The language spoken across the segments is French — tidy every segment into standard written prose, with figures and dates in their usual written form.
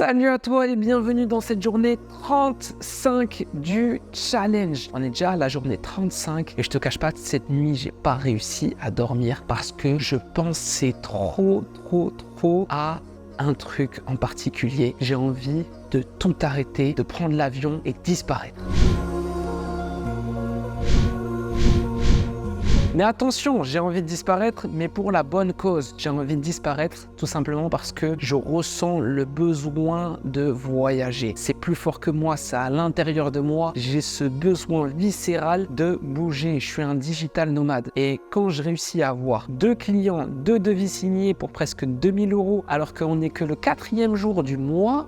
Salut à toi et bienvenue dans cette journée 35 du challenge. On est déjà à la journée 35 et je te cache pas, cette nuit, j'ai pas réussi à dormir parce que je pensais trop à un truc en particulier. J'ai envie de tout arrêter, de prendre l'avion et disparaître. Mais attention, j'ai envie de disparaître, mais pour la bonne cause. J'ai envie de disparaître tout simplement parce que je ressens le besoin de voyager. C'est plus fort que moi, c'est à l'intérieur de moi. J'ai ce besoin viscéral de bouger. Je suis un digital nomade. Et quand je réussis à avoir 2 clients, 2 devis signés pour presque 2000 €, alors qu'on n'est que le 4e jour du mois,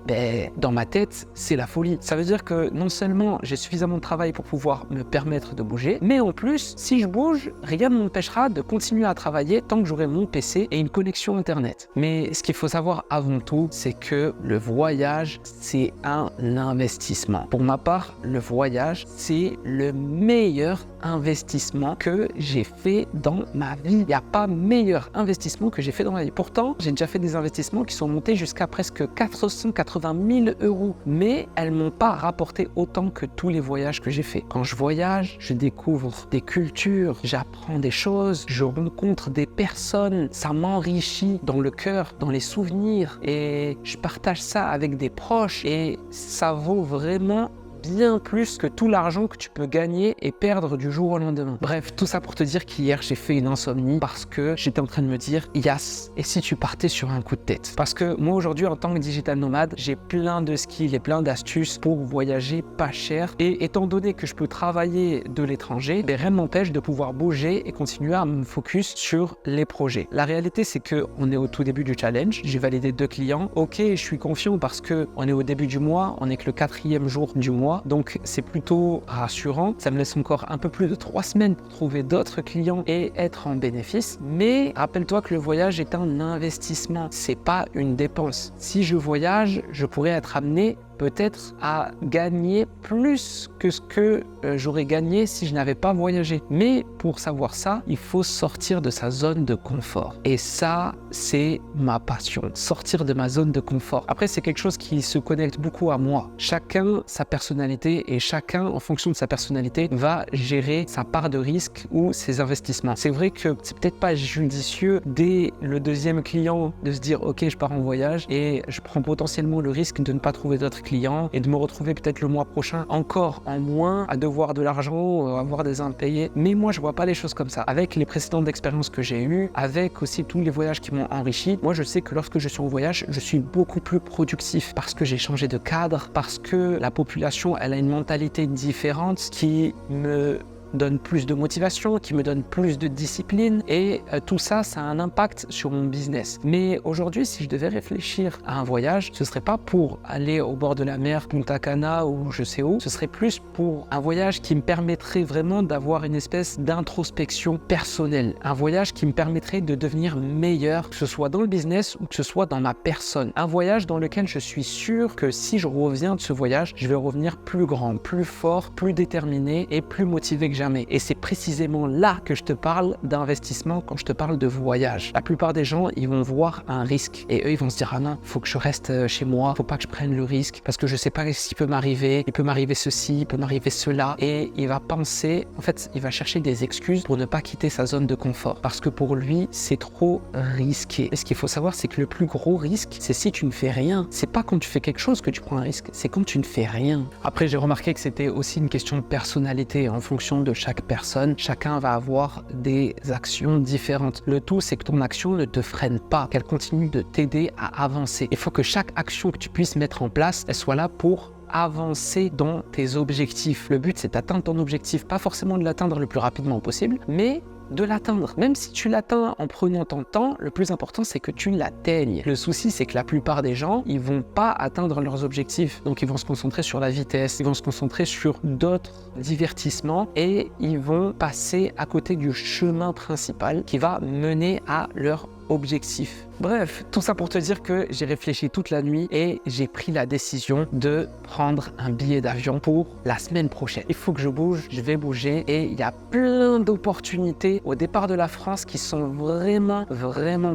dans ma tête, c'est la folie. Ça veut dire que non seulement j'ai suffisamment de travail pour pouvoir me permettre de bouger, mais en plus, si je bouge, rien ne m'empêchera de continuer à travailler tant que j'aurai mon PC et une connexion internet. Mais ce qu'il faut savoir avant tout, c'est que le voyage, c'est un investissement. Pour ma part, le voyage, c'est le meilleur investissement que j'ai fait dans ma vie. Il n'y a pas meilleur investissement que j'ai fait dans ma vie. Pourtant, j'ai déjà fait des investissements qui sont montés jusqu'à presque 480 000 €. Mais elles m'ont pas rapporté autant que tous les voyages que j'ai faits. Quand je voyage, je découvre des cultures, j'apprends des choses, je rencontre des personnes, ça m'enrichit dans le cœur, dans les souvenirs et je partage ça avec des proches et ça vaut vraiment bien plus que tout l'argent que tu peux gagner et perdre du jour au lendemain. Bref, tout ça pour te dire qu'hier j'ai fait une insomnie parce que j'étais en train de me dire yes, et si tu partais sur un coup de tête? Parce que moi aujourd'hui en tant que digital nomade, j'ai plein de skills et plein d'astuces pour voyager pas cher et étant donné que je peux travailler de l'étranger, rien ne m'empêche de pouvoir bouger et continuer à me focus sur les projets. La réalité c'est que on est au tout début du challenge, j'ai validé 2 clients, ok, je suis confiant parce que on est au début du mois, on est que le 4e jour du mois. Donc c'est plutôt rassurant, ça me laisse encore un peu plus de 3 semaines pour trouver d'autres clients et être en bénéfice. Mais rappelle-toi que le voyage est un investissement, c'est pas une dépense. Si je voyage, je pourrais être amené peut-être à gagner plus que ce que j'aurais gagné si je n'avais pas voyagé. Mais pour savoir ça, il faut sortir de sa zone de confort. Et ça, c'est ma passion. Sortir de ma zone de confort. Après, c'est quelque chose qui se connecte beaucoup à moi. Chacun sa personnalité et chacun, en fonction de sa personnalité, va gérer sa part de risque ou ses investissements. C'est vrai que c'est peut-être pas judicieux dès le 2e client de se dire « Ok, je pars en voyage et je prends potentiellement le risque de ne pas trouver d'autres clients et de me retrouver peut-être le mois prochain encore en moins à devoir de l'argent, avoir des impayés. Mais moi, je vois pas les choses comme ça. Avec les précédentes expériences que j'ai eues, avec aussi tous les voyages qui m'ont enrichi, moi, je sais que lorsque je suis en voyage, je suis beaucoup plus productif parce que j'ai changé de cadre, parce que la population, elle a une mentalité différente qui me donne plus de motivation, qui me donne plus de discipline et tout ça, ça a un impact sur mon business. Mais aujourd'hui, si je devais réfléchir à un voyage, ce serait pas pour aller au bord de la mer, Punta Cana ou je sais où, ce serait plus pour un voyage qui me permettrait vraiment d'avoir une espèce d'introspection personnelle. Un voyage qui me permettrait de devenir meilleur, que ce soit dans le business ou que ce soit dans ma personne. Un voyage dans lequel je suis sûr que si je reviens de ce voyage, je vais revenir plus grand, plus fort, plus déterminé et plus motivé que jamais. Et c'est précisément là que je te parle d'investissement quand je te parle de voyage. La plupart des gens, ils vont voir un risque et eux, ils vont se dire « Ah non, faut que je reste chez moi, faut pas que je prenne le risque parce que je sais pas ce qui peut m'arriver, il peut m'arriver ceci, il peut m'arriver cela. » Et il va penser, en fait, il va chercher des excuses pour ne pas quitter sa zone de confort parce que pour lui, c'est trop risqué. Et ce qu'il faut savoir, c'est que le plus gros risque, c'est si tu ne fais rien. C'est pas quand tu fais quelque chose que tu prends un risque, c'est quand tu ne fais rien. Après, j'ai remarqué que c'était aussi une question de personnalité en fonction de chaque personne, chacun va avoir des actions différentes. Le tout, c'est que ton action ne te freine pas, qu'elle continue de t'aider à avancer. Il faut que chaque action que tu puisses mettre en place, elle soit là pour avancer dans tes objectifs. Le but, c'est d'atteindre ton objectif, pas forcément de l'atteindre le plus rapidement possible, mais de l'atteindre. Même si tu l'atteins en prenant ton temps, le plus important c'est que tu l'atteignes. Le souci c'est que la plupart des gens, ils vont pas atteindre leurs objectifs. Donc ils vont se concentrer sur la vitesse, ils vont se concentrer sur d'autres divertissements et ils vont passer à côté du chemin principal qui va mener à leur objectif. Bref, tout ça pour te dire que j'ai réfléchi toute la nuit et j'ai pris la décision de prendre un billet d'avion pour la semaine prochaine. Il faut que je bouge, je vais bouger et il y a plein d'opportunités au départ de la France qui sont vraiment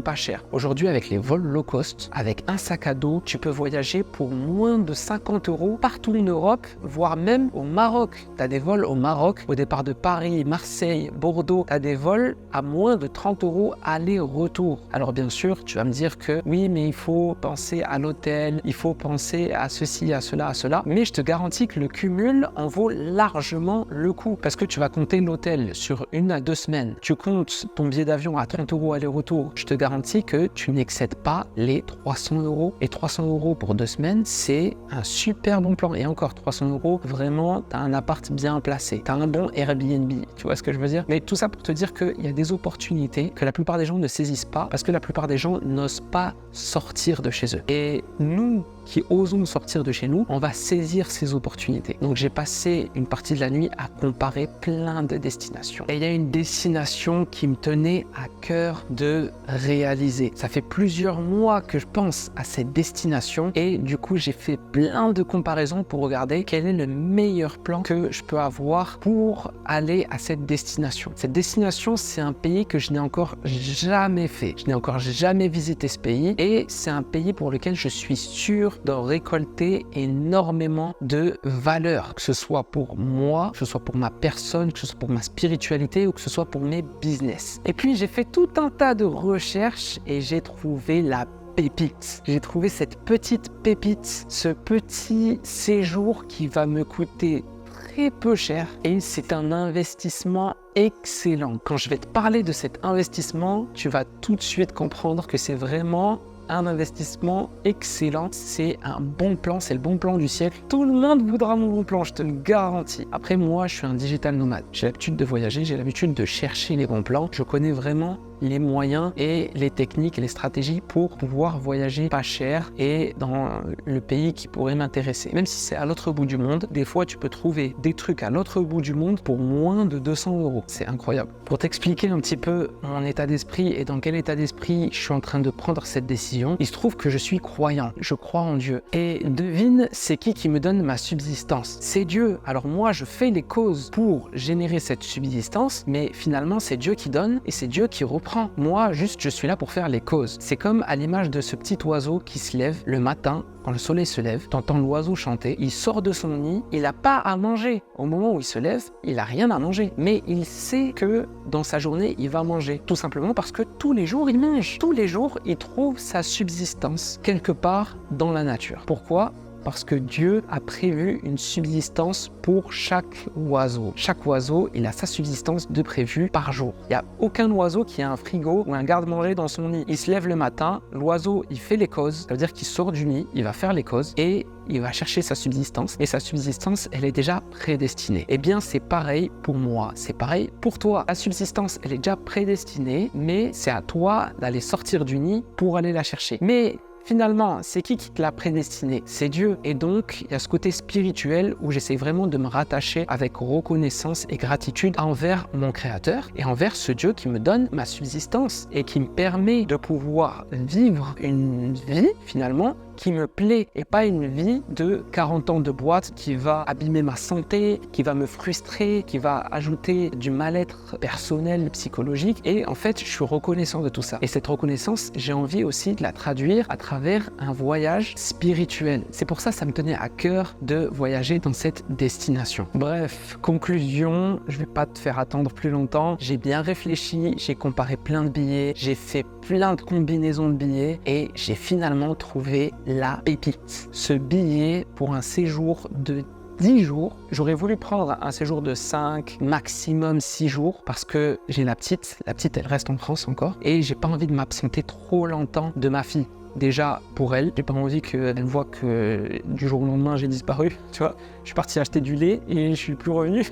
pas chères. Aujourd'hui, avec les vols low cost, avec un sac à dos, tu peux voyager pour moins de 50 € partout en Europe, voire même au Maroc. Tu as des vols au Maroc, au départ de Paris, Marseille, Bordeaux, tu as des vols à moins de 30 € aller-retour. Alors bien sûr, tu vas me dire que oui, mais il faut penser à l'hôtel, il faut penser à ceci, à cela, mais je te garantis que le cumul en vaut largement le coup parce que tu vas compter l'hôtel sur 1 à 2 semaines. Tu comptes ton billet d'avion à 30 € aller-retour. Je te garantis que tu n'excèdes pas les 300 €. Et 300 € pour 2 semaines, c'est un super bon plan. Et encore 300 €, vraiment, tu as un appart bien placé. Tu as un bon Airbnb. Tu vois ce que je veux dire? Mais tout ça pour te dire qu'il y a des opportunités que la plupart des gens ne saisissent pas parce que la plupart des gens n'osent pas sortir de chez eux. Et nous qui osons sortir de chez nous, on va saisir ces opportunités. Donc j'ai passé une partie de la nuit à comparer plein de destinations. Et il y a une destination qui me tenait à cœur de réaliser. Ça fait plusieurs mois que je pense à cette destination et du coup j'ai fait plein de comparaisons pour regarder quel est le meilleur plan que je peux avoir pour aller à cette destination. Cette destination, c'est un pays que je n'ai encore jamais fait. Je n'ai encore jamais visité ce pays et c'est un pays pour lequel je suis sûr de récolter énormément de valeur, que ce soit pour moi, que ce soit pour ma personne, que ce soit pour ma spiritualité ou que ce soit pour mes business. Et puis j'ai fait tout un tas de recherches et j'ai trouvé la pépite. J'ai trouvé cette petite pépite, ce petit séjour qui va me coûter très peu cher et c'est un investissement excellent. Quand je vais te parler de cet investissement, tu vas tout de suite comprendre que c'est vraiment un investissement excellent, c'est un bon plan, c'est le bon plan du siècle. Tout le monde voudra mon bon plan, je te le garantis. Après moi, je suis un digital nomade. J'ai l'habitude de voyager, j'ai l'habitude de chercher les bons plans. Je connais vraiment les moyens et les techniques et les stratégies pour pouvoir voyager pas cher et dans le pays qui pourrait m'intéresser. Même si c'est à l'autre bout du monde, des fois tu peux trouver des trucs à l'autre bout du monde pour moins de 200 €. C'est incroyable. Pour t'expliquer un petit peu mon état d'esprit et dans quel état d'esprit je suis en train de prendre cette décision, il se trouve que je suis croyant, je crois en Dieu. Et devine, c'est qui me donne ma subsistance? C'est Dieu. Alors moi, je fais les causes pour générer cette subsistance, mais finalement, c'est Dieu qui donne et c'est Dieu qui reprend. Moi, juste, je suis là pour faire les causes. C'est comme à l'image de ce petit oiseau qui se lève le matin, quand le soleil se lève, t'entends l'oiseau chanter, il sort de son nid, il n'a pas à manger. Au moment où il se lève, il n'a rien à manger. Mais il sait que dans sa journée, il va manger. Tout simplement parce que tous les jours, il mange. Tous les jours, il trouve sa subsistance quelque part dans la nature. Pourquoi ? Parce que Dieu a prévu une subsistance pour chaque oiseau. Chaque oiseau, il a sa subsistance de prévu par jour. Il n'y a aucun oiseau qui a un frigo ou un garde-manger dans son nid. Il se lève le matin, l'oiseau, il fait les causes. Ça veut dire qu'il sort du nid, il va faire les causes et il va chercher sa subsistance. Et sa subsistance, elle est déjà prédestinée. Eh bien, c'est pareil pour moi, c'est pareil pour toi. La subsistance, elle est déjà prédestinée, mais c'est à toi d'aller sortir du nid pour aller la chercher. Mais finalement, c'est qui te l'a prédestiné? C'est Dieu. Et donc, il y a ce côté spirituel où j'essaie vraiment de me rattacher avec reconnaissance et gratitude envers mon Créateur et envers ce Dieu qui me donne ma subsistance et qui me permet de pouvoir vivre une vie, finalement, qui me plaît et pas une vie de 40 ans de boîte qui va abîmer ma santé, qui va me frustrer, qui va ajouter du mal-être personnel, psychologique. Et en fait, je suis reconnaissant de tout ça. Et cette reconnaissance, j'ai envie aussi de la traduire à travers un voyage spirituel. C'est pour ça que ça me tenait à cœur de voyager dans cette destination. Bref, conclusion, je vais pas te faire attendre plus longtemps. J'ai bien réfléchi, j'ai comparé plein de billets, j'ai fait plein de combinaisons de billets et j'ai finalement trouvé la pépite. Ce billet pour un séjour de 10 jours. J'aurais voulu prendre un séjour de 5, maximum 6 jours parce que j'ai la petite elle reste en France encore et j'ai pas envie de m'absenter trop longtemps de ma fille. Déjà pour elle, j'ai pas envie qu'elle voit que du jour au lendemain j'ai disparu, tu vois. Je suis parti acheter du lait et je suis plus revenu.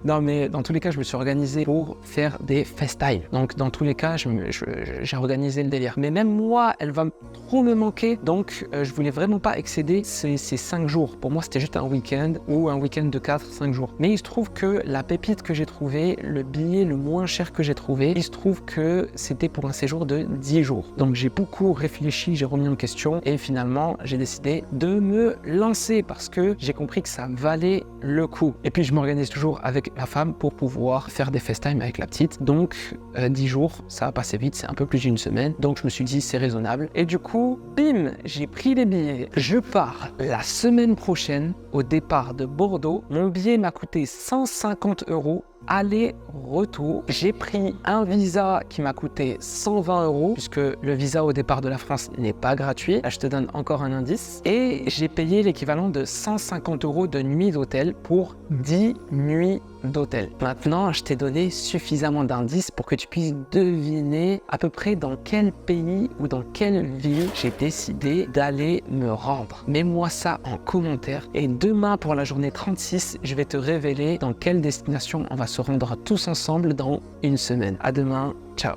Non, mais dans tous les cas, je me suis organisé pour faire des FaceTime. Donc, dans tous les cas, j'ai organisé le délire. Mais même moi, elle va trop me manquer. Donc, je voulais vraiment pas excéder ces 5 jours. Pour moi, c'était juste un week-end ou un week-end de 4-5 jours. Mais il se trouve que la pépite que j'ai trouvée, le billet le moins cher que j'ai trouvé, il se trouve que c'était pour un séjour de 10 jours. Donc, j'ai beaucoup réfléchi, j'ai remis en question et finalement, j'ai décidé de me lancer parce que j'ai compris que ça valait le coup. Et puis, je m'organise toujours avec ma femme pour pouvoir faire des FaceTime avec la petite. Donc, 10 jours, ça va passer vite, c'est un peu plus d'une semaine. Donc, je me suis dit, c'est raisonnable. Et du coup, bim, j'ai pris les billets. Je pars la semaine prochaine au départ de Bordeaux. Mon billet m'a coûté 150 € aller-retour. J'ai pris un visa qui m'a coûté 120 € puisque le visa au départ de la France n'est pas gratuit. Là, je te donne encore un indice. Et j'ai payé l'équivalent de 150 € de nuit d'hôtel pour 10 nuits d'hôtel. Maintenant, je t'ai donné suffisamment d'indices pour que tu puisses deviner à peu près dans quel pays ou dans quelle ville j'ai décidé d'aller me rendre. Mets-moi ça en commentaire et demain pour la journée 36, je vais te révéler dans quelle destination on va se rendre tous ensemble dans une semaine. À demain, ciao.